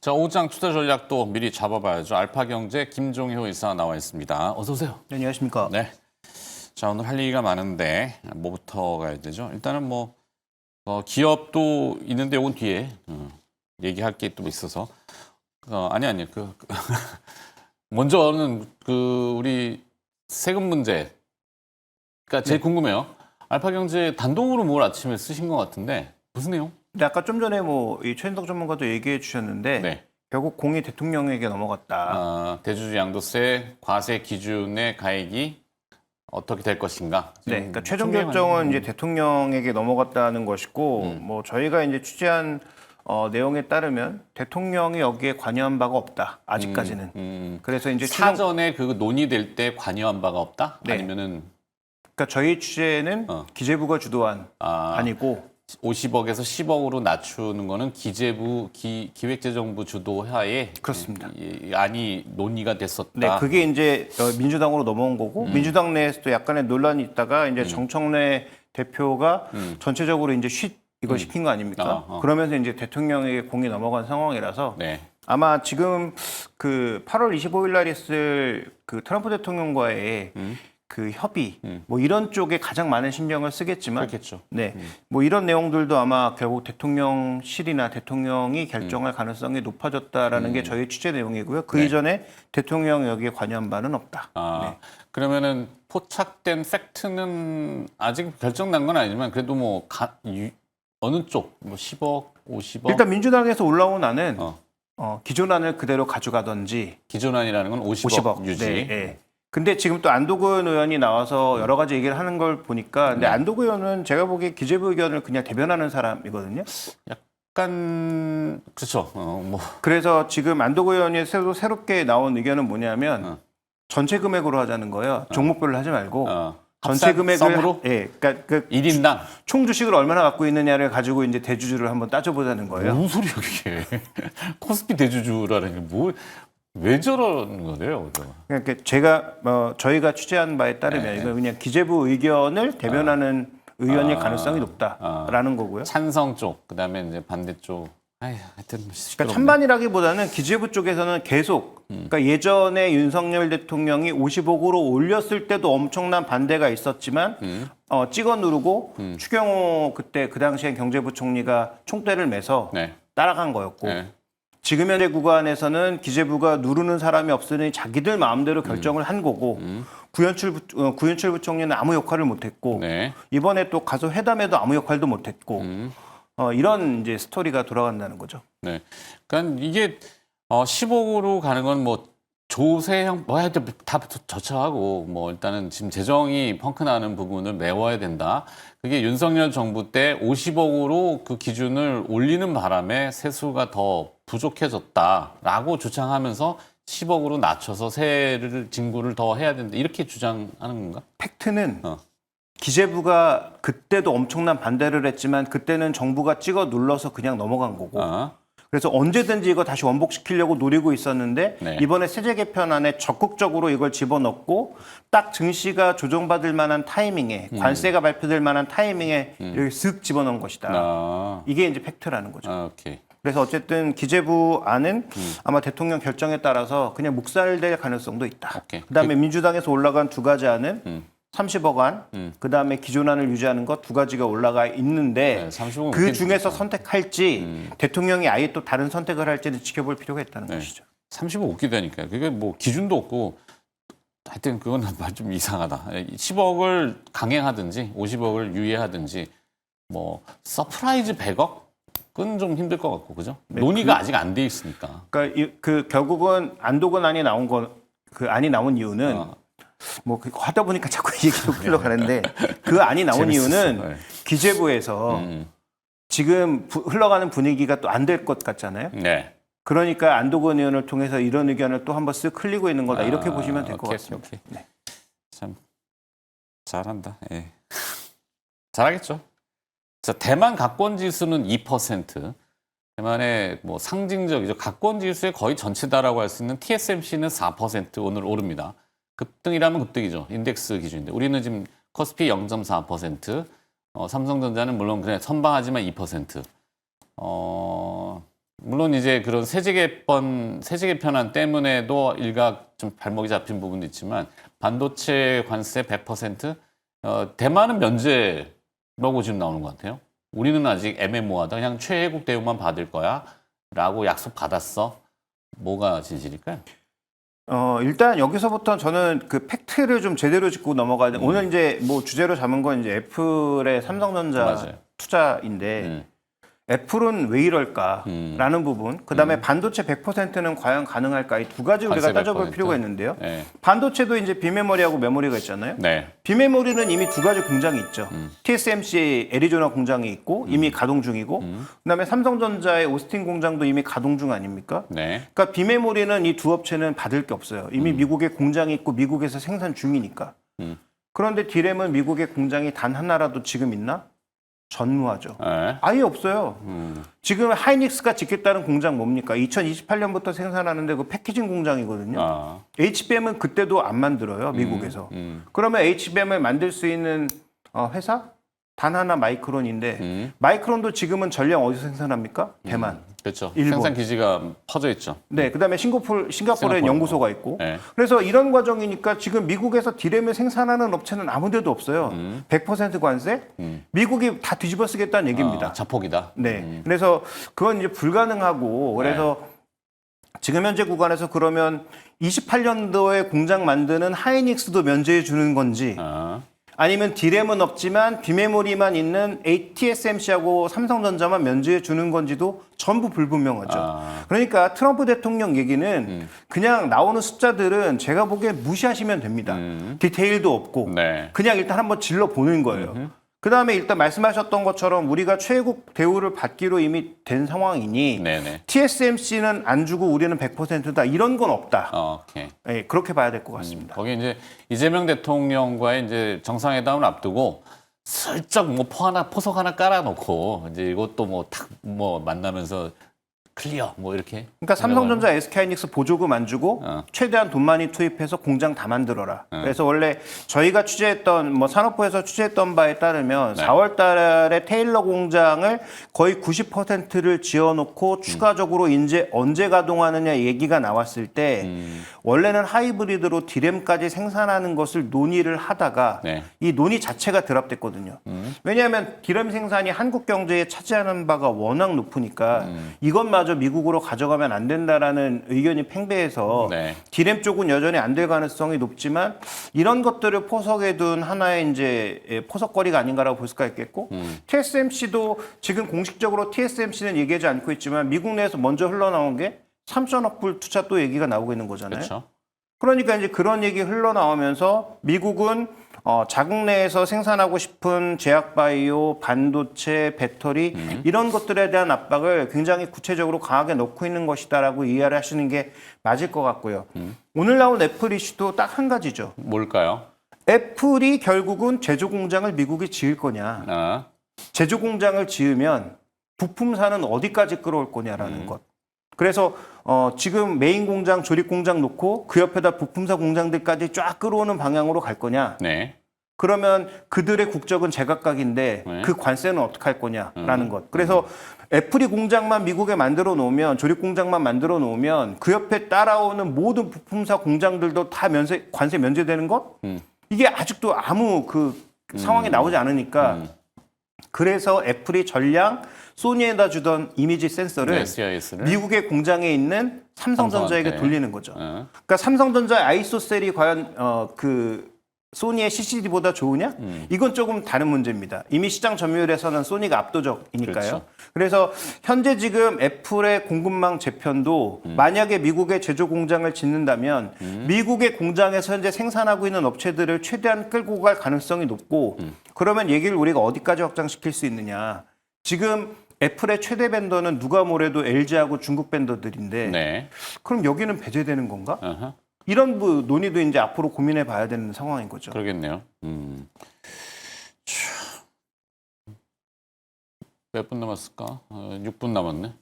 자, 오장 투자 전략도 미리 잡아봐야죠. 알파경제 김종효 이사 나와 있습니다. 어서 오세요. 네, 안녕하십니까. 네. 자, 오늘 할 얘기가 많은데 뭐부터 가야 되죠? 일단은 기업도 있는데 이건 뒤에 얘기할 게 또 있어서 아니 먼저는 우리 세금 문제가 제일 궁금해요. 알파경제 단독으로 뭘 아침에 쓰신 것 같은데 무슨 내용? 근데 아까 좀 전에 이 최인석 전문가도 얘기해 주셨는데 네. 결국 공이 대통령에게 넘어갔다. 대주주 양도세 과세 기준의 가액이 어떻게 될 것인가? 네, 그러니까 최종 결정은 이제 대통령에게 넘어갔다는 것이고, 뭐 저희가 이제 취재한 내용에 따르면 대통령이 여기에 관여한 바가 없다. 아직까지는. 그래서 이제 사전에 그 논의될 때 관여한 바가 없다? 네. 아니면은 그러니까 저희 취재는 기재부가 주도한 아니고 50억에서 10억으로 낮추는 거는 기재부 기획재정부 주도하에 그렇습니다. 안이 논의가 됐었다. 네, 그게 이제 민주당으로 넘어온 거고 민주당 내에서도 약간의 논란이 있다가 이제 정청래 대표가 전체적으로 이제 이걸 시킨 거 아닙니까? 그러면서 이제 대통령에게 공이 넘어간 상황이라서 네. 아마 지금 그 8월 25일 날 있을 그 트럼프 대통령과의 그 협의 뭐 이런 쪽에 가장 많은 신경을 쓰겠지만 그렇겠죠. 네. 뭐 이런 내용들도 아마 결국 대통령실이나 대통령이 결정할 가능성이 높아졌다라는 게 저희 취재 내용이고요. 그 이전에 대통령이 여기에 관여한 바는 없다. 네. 그러면은 포착된 팩트는 아직 결정난 건 아니지만 그래도 어느 쪽, 10억, 50억? 일단 민주당에서 올라온 안은 기존안을 그대로 가져가든지 기존안이라는 건 50억 유지. 네, 네. 근데 지금 또 안도근 의원이 나와서 여러 가지 얘기를 하는 걸 보니까 근데 안도근 의원은 제가 보기에 기재부 의견을 그냥 대변하는 사람이거든요. 약간 그렇죠. 그래서 지금 안도근 의원이 새롭게 나온 의견은 뭐냐면 전체 금액으로 하자는 거예요. 종목별로 하지 말고 전체 금액으로 그러니까 그 1인당 총 주식을 얼마나 갖고 있느냐를 가지고 이제 대주주를 한번 따져보자는 거예요. 무슨 소리야 그게? 코스피 대주주라는 게 왜 저러는 거예요? 그러니까 제가 저희가 취재한 바에 따르면 이거 그냥 기재부 의견을 대변하는 의원일 가능성이 높다라는 거고요. 찬성 쪽, 그다음에 이제 반대쪽. 하여튼 그러니까 찬반이라기보다는 기재부 쪽에서는 계속 그러니까 예전에 윤석열 대통령이 50억으로 올렸을 때도 엄청난 반대가 있었지만 찍어 누르고 추경호 그때 그 당시에 경제부총리가 총대를 매서 따라간 거였고 지금 현재 구간에서는 기재부가 누르는 사람이 없으니 자기들 마음대로 결정을 한 거고 구현철 부총리는 아무 역할을 못했고 이번에 또 가서 회담에도 아무 역할도 못했고 이런 이제 스토리가 돌아간다는 거죠. 네, 그러니까 이게 10억으로 가는 건 조세형 하여튼 다 저처하고 일단은 지금 재정이 펑크나는 부분을 메워야 된다. 그게 윤석열 정부 때 50억으로 그 기준을 올리는 바람에 세수가 더 부족해졌다라고 주장하면서 10억으로 낮춰서 세를 징구를 더 해야 된다. 이렇게 주장하는 건가? 팩트는 기재부가 그때도 엄청난 반대를 했지만 그때는 정부가 찍어 눌러서 그냥 넘어간 거고 그래서 언제든지 이거 다시 원복시키려고 노리고 있었는데 이번에 세제 개편안에 적극적으로 이걸 집어넣고 딱 증시가 조정받을 만한 타이밍에 관세가 발표될 만한 타이밍에 여기 쓱 집어넣은 것이다. 이게 이제 팩트라는 거죠. 오케이. 그래서 어쨌든 기재부 안은 아마 대통령 결정에 따라서 그냥 묵살될 가능성도 있다. 그다음에 민주당에서 올라간 두 가지 안은 30억 안, 그다음에 기존안을 유지하는 것 두 가지가 올라가 있는데 그 중에서 선택할지 대통령이 아예 또 다른 선택을 할지는 지켜볼 필요가 있다는 것이죠. 30억 웃기다니까요. 그게 기준도 없고 하여튼 그건 좀 이상하다. 10억을 강행하든지 50억을 유예하든지 서프라이즈 100억은 좀 힘들 것 같고 그죠? 논의가 아직 안 돼 있으니까. 그러니까 결국은 안도근 안이 나온 그 안이 나온 이유는 하다 보니까 자꾸 얘기가 흘러가는데 그 안이 나온 이유는 기재부에서 지금 흘러가는 분위기가 또 안 될 것 같잖아요. 그러니까 안도근 의원을 통해서 이런 의견을 또 한번 쓱 흘리고 있는 거다. 이렇게 보시면 될 것 같습니다. 참 잘한다. 잘하겠죠. 자, 대만 가권 지수는 2%. 대만의 상징적이죠. 가권 지수의 거의 전체다라고 할 수 있는 TSMC는 4% 오늘 오릅니다. 급등이라면 급등이죠. 인덱스 기준인데 우리는 지금 코스피 0.4%, 삼성전자는 물론 그냥 선방하지만 2%. 물론 이제 그런 세제 개편안 때문에도 일각 좀 발목이 잡힌 부분도 있지만 반도체 관세 100%, 대만은 면제라고 지금 나오는 것 같아요. 우리는 아직 애매모호하다. 그냥 최애국 대우만 받을 거야라고 약속 받았어. 뭐가 진실일까요? 일단 여기서부터 저는 그 팩트를 좀 제대로 짚고 넘어가야 돼. 오늘 이제 뭐 주제로 잡은 건 이제 애플의 삼성전자 맞아요. 투자인데 애플은 왜 이럴까라는 부분, 그다음에 반도체 100%는 과연 가능할까, 이 두 가지 우리가 관세 따져볼 100%. 필요가 있는데요. 네. 반도체도 이제 비메모리하고 메모리가 있잖아요. 네. 비메모리는 이미 두 가지 공장이 있죠. TSMC 애리조나 공장이 있고 이미 가동 중이고, 그다음에 삼성전자의 오스틴 공장도 이미 가동 중 아닙니까? 네. 그러니까 비메모리는 이 두 업체는 받을 게 없어요. 이미 미국에 공장이 있고 미국에서 생산 중이니까. 그런데 디램은 미국에 공장이 단 하나라도 지금 있나? 전무하죠. 네. 아예 없어요. 지금 하이닉스가 짓겠다는 공장 뭡니까? 2028년부터 생산하는데 그 패키징 공장이거든요. 아. HBM은 그때도 안 만들어요, 미국에서. 그러면 HBM을 만들 수 있는 회사? 단 하나 마이크론인데 마이크론도 지금은 전량 어디서 생산합니까? 대만. 그렇죠. 일본. 생산 기지가 퍼져 있죠. 네, 그다음에 싱가포르에 싱가포르. 연구소가 있고. 네. 그래서 이런 과정이니까 지금 미국에서 디램을 생산하는 업체는 아무 데도 없어요. 100% 관세? 미국이 다 뒤집어 쓰겠다는 얘기입니다. 자폭이다. 네. 그래서 그건 이제 불가능하고, 그래서 지금 현재 구간에서 그러면 28년도에 공장 만드는 하이닉스도 면제해 주는 건지, 아. 아니면 디램은 없지만 비메모리만 있는 TSMC하고 삼성전자만 면제해 주는 건지도 전부 불분명하죠. 아. 그러니까 트럼프 대통령 얘기는 그냥 나오는 숫자들은 제가 보기엔 무시하시면 됩니다. 디테일도 없고 네. 그냥 일단 한번 질러 보는 거예요. 그다음에 일단 말씀하셨던 것처럼 우리가 최애국 대우를 받기로 이미 된 상황이니 네네. TSMC는 안 주고 우리는 100%다, 이런 건 없다. 오케이. 네, 그렇게 봐야 될 것 같습니다. 거기 이제 이재명 대통령과의 이제 정상회담을 앞두고 슬쩍 뭐 포석 하나 깔아놓고 이제 이것도 뭐 탁 뭐 만나면서 클리어 뭐 이렇게. 그러니까 삼성전자, SK하이닉스 보조금 안 주고 어. 최대한 돈 많이 투입해서 공장 다 만들어라. 그래서 원래 저희가 취재했던, 뭐 산업부에서 취재했던 바에 따르면 네. 4월 달에 테일러 공장을 거의 90%를 지어놓고 추가적으로 이제 언제 가동하느냐 얘기가 나왔을 때 원래는 하이브리드로 디램까지 생산하는 것을 논의를 하다가 네. 이 논의 자체가 드랍됐거든요. 왜냐하면 디램 생산이 한국 경제에 차지하는 바가 워낙 높으니까 이것마저 미국으로 가져가면 안 된다라는 의견이 팽배해서 네. 디램 쪽은 여전히 안 될 가능성이 높지만 이런 것들을 포석에 둔 하나의 이제 포석거리가 아닌가라고 볼 수가 있겠고, TSMC도 지금 공식적으로 TSMC는 얘기하지 않고 있지만 미국 내에서 먼저 흘러나온 게 3천억 불 투자 또 얘기가 나오고 있는 거잖아요. 그렇죠. 그러니까 이제 그런 얘기 흘러나오면서 미국은 자국 내에서 생산하고 싶은 제약바이오, 반도체, 배터리 이런 것들에 대한 압박을 굉장히 구체적으로 강하게 놓고 있는 것이다라고 이해를 하시는 게 맞을 것 같고요. 오늘 나온 애플 이슈도 딱 한 가지죠. 뭘까요? 애플이 결국은 제조 공장을 미국에 지을 거냐, 아. 제조 공장을 지으면 부품사는 어디까지 끌어올 거냐라는 것. 그래서 지금 메인 공장, 조립 공장 놓고 그 옆에다 부품사 공장들까지 쫙 끌어오는 방향으로 갈 거냐. 네. 그러면 그들의 국적은 제각각인데 네. 그 관세는 어떻게 할 거냐라는 것. 그래서 애플이 공장만 미국에 만들어 놓으면, 조립 공장만 만들어 놓으면 그 옆에 따라오는 모든 부품사 공장들도 다 관세 면제되는 것? 이게 아직도 아무 그 상황이 나오지 않으니까 그래서 애플이 전량 소니에다 주던 이미지 센서를 SIS를 미국의 공장에 있는 삼성전자에게 삼성한테. 돌리는 거죠. 그러니까 삼성전자의 아이소셀이 과연 그 소니의 CCD보다 좋으냐? 이건 조금 다른 문제입니다. 이미 시장 점유율에서는 소니가 압도적이니까요. 그렇죠. 그래서 현재 지금 애플의 공급망 재편도 만약에 미국의 제조 공장을 짓는다면 미국의 공장에서 현재 생산하고 있는 업체들을 최대한 끌고 갈 가능성이 높고, 그러면 얘기를 우리가 어디까지 확장시킬 수 있느냐. 지금 애플의 최대 벤더는 누가 뭐래도 LG하고 중국 벤더들인데 네. 그럼 여기는 배제되는 건가? 어허. 이런 논의도 이제 앞으로 고민해 봐야 되는 상황인 거죠. 그러겠네요. 몇 분 남았을까? 6분 남았네.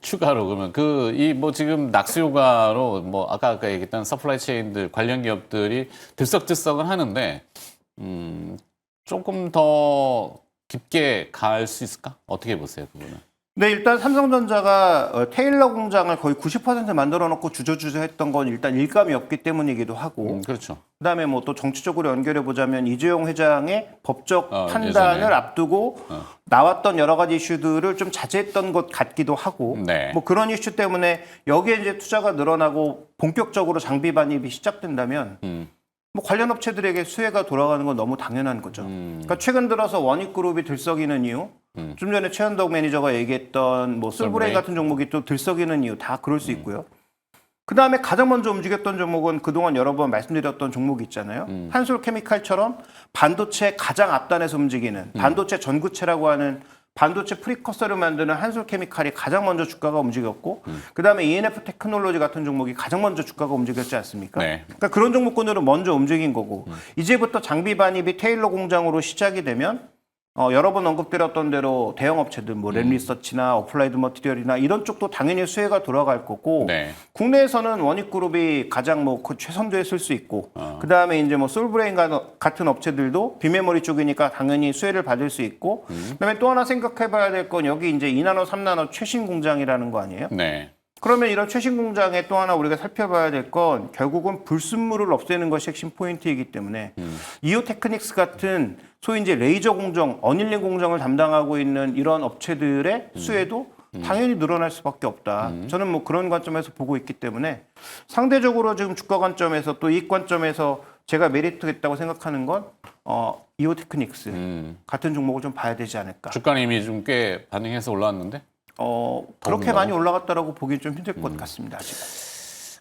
추가로 그러면 이 뭐 지금 낙수효과로 뭐 아까 얘기했던 서플라이 체인들 관련 기업들이 들썩들썩은 하는데 조금 더 깊게 갈 수 있을까? 어떻게 보세요, 그거는? 네, 일단 삼성전자가 테일러 공장을 거의 90% 만들어 놓고 주저주저 했던 건 일단 일감이 없기 때문이기도 하고, 그렇죠. 그다음에 뭐 또 정치적으로 연결해 보자면 이재용 회장의 법적 판단을 예전에. 앞두고 나왔던 여러 가지 이슈들을 좀 자제했던 것 같기도 하고, 네. 뭐 그런 이슈 때문에 여기에 이제 투자가 늘어나고 본격적으로 장비 반입이 시작된다면 뭐 관련 업체들에게 수혜가 돌아가는 건 너무 당연한 거죠. 그러니까 최근 들어서 원익그룹이 들썩이는 이유, 좀 전에 최현덕 매니저가 얘기했던 뭐 솔브레인 같은 종목이 또 들썩이는 이유 다 그럴 수 있고요. 그 다음에 가장 먼저 움직였던 종목은 그동안 여러 번 말씀드렸던 종목이 있잖아요. 한솔케미칼처럼 반도체 가장 앞단에서 움직이는 반도체 전구체라고 하는 반도체 프리커서를 만드는 한솔케미칼이 가장 먼저 주가가 움직였고 그다음에 ENF 테크놀로지 같은 종목이 가장 먼저 주가가 움직였지 않습니까? 네. 그러니까 그런 종목군으로 먼저 움직인 거고 이제부터 장비 반입이 테일러 공장으로 시작이 되면 여러 번 언급드렸던 대로 대형 업체들 뭐 랩리서치나 어플라이드 머티리얼이나 이런 쪽도 당연히 수혜가 돌아갈 거고 네. 국내에서는 원익그룹이 가장 뭐 그 최선두에 쓸 수 있고 그다음에 이제 뭐 솔브레인 같은 업체들도 비메모리 쪽이니까 당연히 수혜를 받을 수 있고 그다음에 또 하나 생각해봐야 될 건 여기 이제 2나노, 3나노 최신 공장이라는 거 아니에요? 네. 그러면 이런 최신 공장에 또 하나 우리가 살펴봐야 될 건 결국은 불순물을 없애는 것이 핵심 포인트이기 때문에 이오테크닉스 같은 소위 이제 레이저 공정, 어닐링 공정을 담당하고 있는 이런 업체들의 수혜도 당연히 늘어날 수밖에 없다. 저는 뭐 그런 관점에서 보고 있기 때문에 상대적으로 지금 주가 관점에서 또 이익 관점에서 제가 메리트가 있다고 생각하는 건 이오테크닉스 같은 종목을 좀 봐야 되지 않을까. 주가는 이미 좀 꽤 반응해서 올라왔는데. 그렇게 올라가요? 많이 올라갔다라고 보기 좀 힘들 것 같습니다. 아직.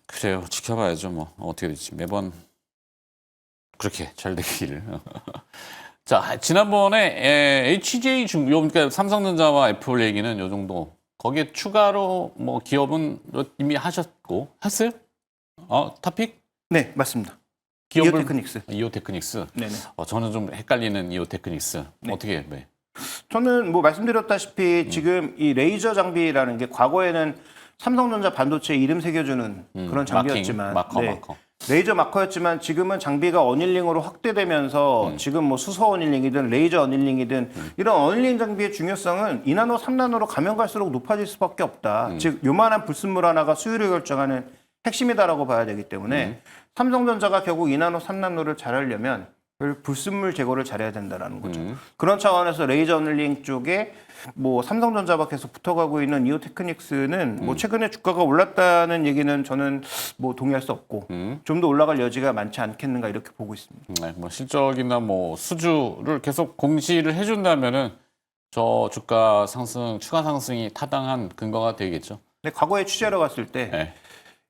그래요. 지켜봐야죠. 뭐 어떻게 될지 매번 그렇게 잘 되기를. 자, 지난번에 HJ 그러니까 삼성전자와 애플 얘기는 요 정도. 거기에 추가로 뭐 기업은 이미 하셨고 했어요? 토픽? 네, 맞습니다. 기업을 이오테크닉스. 이오테크닉스. 네네. 저는 좀 헷갈리는 이오테크닉스. 네. 어떻게 해? 네. 저는 뭐 말씀드렸다시피 지금 이 레이저 장비라는 게 과거에는 삼성전자 반도체 이름 새겨주는 그런 장비였지만 마킹, 네. 마커. 레이저 마커였지만 지금은 장비가 어닐링으로 확대되면서 지금 뭐 수소 어닐링이든 레이저 어닐링이든 이런 어닐링 장비의 중요성은 2나노, 3나노로 가면 갈수록 높아질 수밖에 없다. 즉 요만한 불순물 하나가 수율을 결정하는 핵심이다라고 봐야 되기 때문에 삼성전자가 결국 2나노, 3나노를 잘하려면 불순물 제거를 잘해야 된다라는 거죠. 그런 차원에서 레이저 어닐링 쪽에 뭐 삼성전자와 계속 붙어가고 있는 이오테크닉스는 뭐 최근에 주가가 올랐다는 얘기는 저는 뭐 동의할 수 없고 좀 더 올라갈 여지가 많지 않겠는가 이렇게 보고 있습니다. 네, 뭐 실적이나 뭐 수주를 계속 공시를 해준다면은 저 주가 상승, 추가 상승이 타당한 근거가 되겠죠. 근데 과거에 취재하러 갔을 때 네.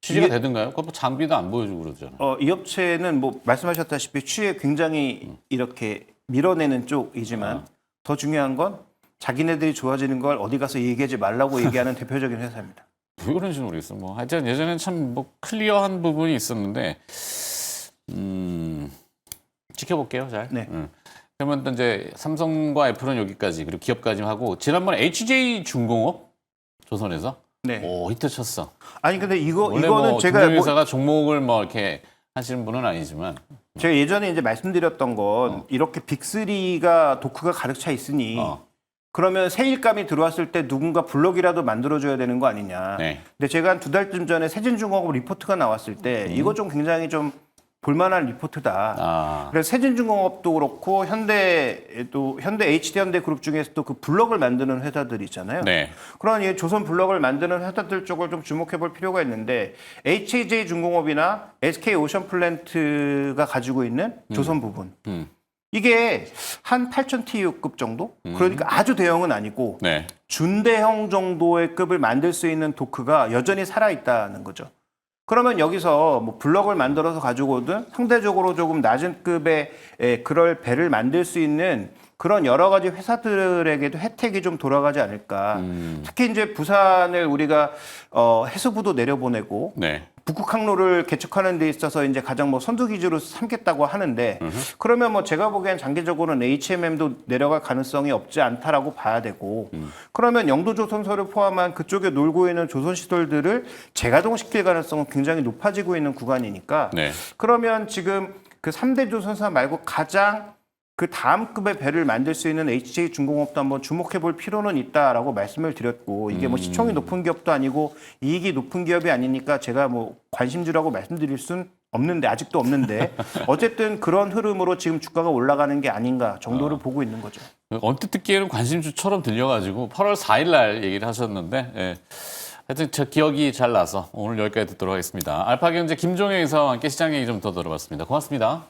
취지가 되든가요? 그 뭐 장비도 안 보여주고 그러잖아요. 이 업체는 뭐 말씀하셨다시피 취에 굉장히 이렇게 밀어내는 쪽이지만 더 중요한 건 자기네들이 좋아지는 걸 어디 가서 얘기하지 말라고 얘기하는 대표적인 회사입니다. 왜 그런지 모르겠어. 뭐 하여튼 예전에는 참 뭐 클리어한 부분이 있었는데 지켜볼게요, 잘. 네. 그러면 또 이제 삼성과 애플은 여기까지 그리고 기업까지 하고 지난번에 HJ 중공업 조선에서 네. 오 히트 쳤어. 아니 근데 원래 이거는 뭐 제가 회사가 종목을 뭐 이렇게 하시는 분은 아니지만 제가 예전에 이제 말씀드렸던 건 이렇게 빅3가 도크가 가득 차 있으니 그러면 세일감이 들어왔을 때 누군가 블록이라도 만들어줘야 되는 거 아니냐. 네. 근데 제가 한 2달쯤 전에 세진중공업 리포트가 나왔을 때 이거 좀 굉장히 좀 볼만한 리포트다. 그래서 세진중공업도 그렇고 현대 HD현대 그룹 중에서도 그 블록을 만드는 회사들 있잖아요. 네. 그런 이 조선 블록을 만드는 회사들 쪽을 좀 주목해 볼 필요가 있는데 HJ중공업이나 SK오션플랜트가 가지고 있는 조선 부분. 이게 한 8,000TU급 정도? 그러니까 아주 대형은 아니고 네. 준대형 정도의 급을 만들 수 있는 도크가 여전히 살아있다는 거죠. 그러면 여기서 뭐 블럭을 만들어서 가지고 오든 상대적으로 조금 낮은 급의 그럴 배를 만들 수 있는 그런 여러 가지 회사들에게도 혜택이 좀 돌아가지 않을까. 특히 이제 부산을 우리가 해수부도 내려보내고 네. 북극 항로를 개척하는 데 있어서 이제 가장 뭐 선두 기지로 삼겠다고 하는데 그러면 뭐 제가 보기엔 장기적으로는 HMM도 내려갈 가능성이 없지 않다라고 봐야 되고 그러면 영도조선소를 포함한 그쪽에 놀고 있는 조선시설들을 재가동시킬 가능성은 굉장히 높아지고 있는 구간이니까 네. 그러면 지금 그 3대 조선사 말고 가장 그 다음 급의 배를 만들 수 있는 HJ중공업도 한번 주목해 볼 필요는 있다라고 말씀을 드렸고 이게 뭐 시총이 높은 기업도 아니고 이익이 높은 기업이 아니니까 제가 뭐 관심주라고 말씀드릴 순 없는데 아직도 없는데 어쨌든 그런 흐름으로 지금 주가가 올라가는 게 아닌가 정도를 보고 있는 거죠. 언뜻 듣기에는 관심주처럼 들려가지고 8월 4일 날 얘기를 하셨는데 예. 하여튼 저 기억이 잘 나서 오늘 여기까지 듣도록 하겠습니다. 알파경제 김종혜 이사와 함께 시장 얘기 좀 더 들어봤습니다. 고맙습니다.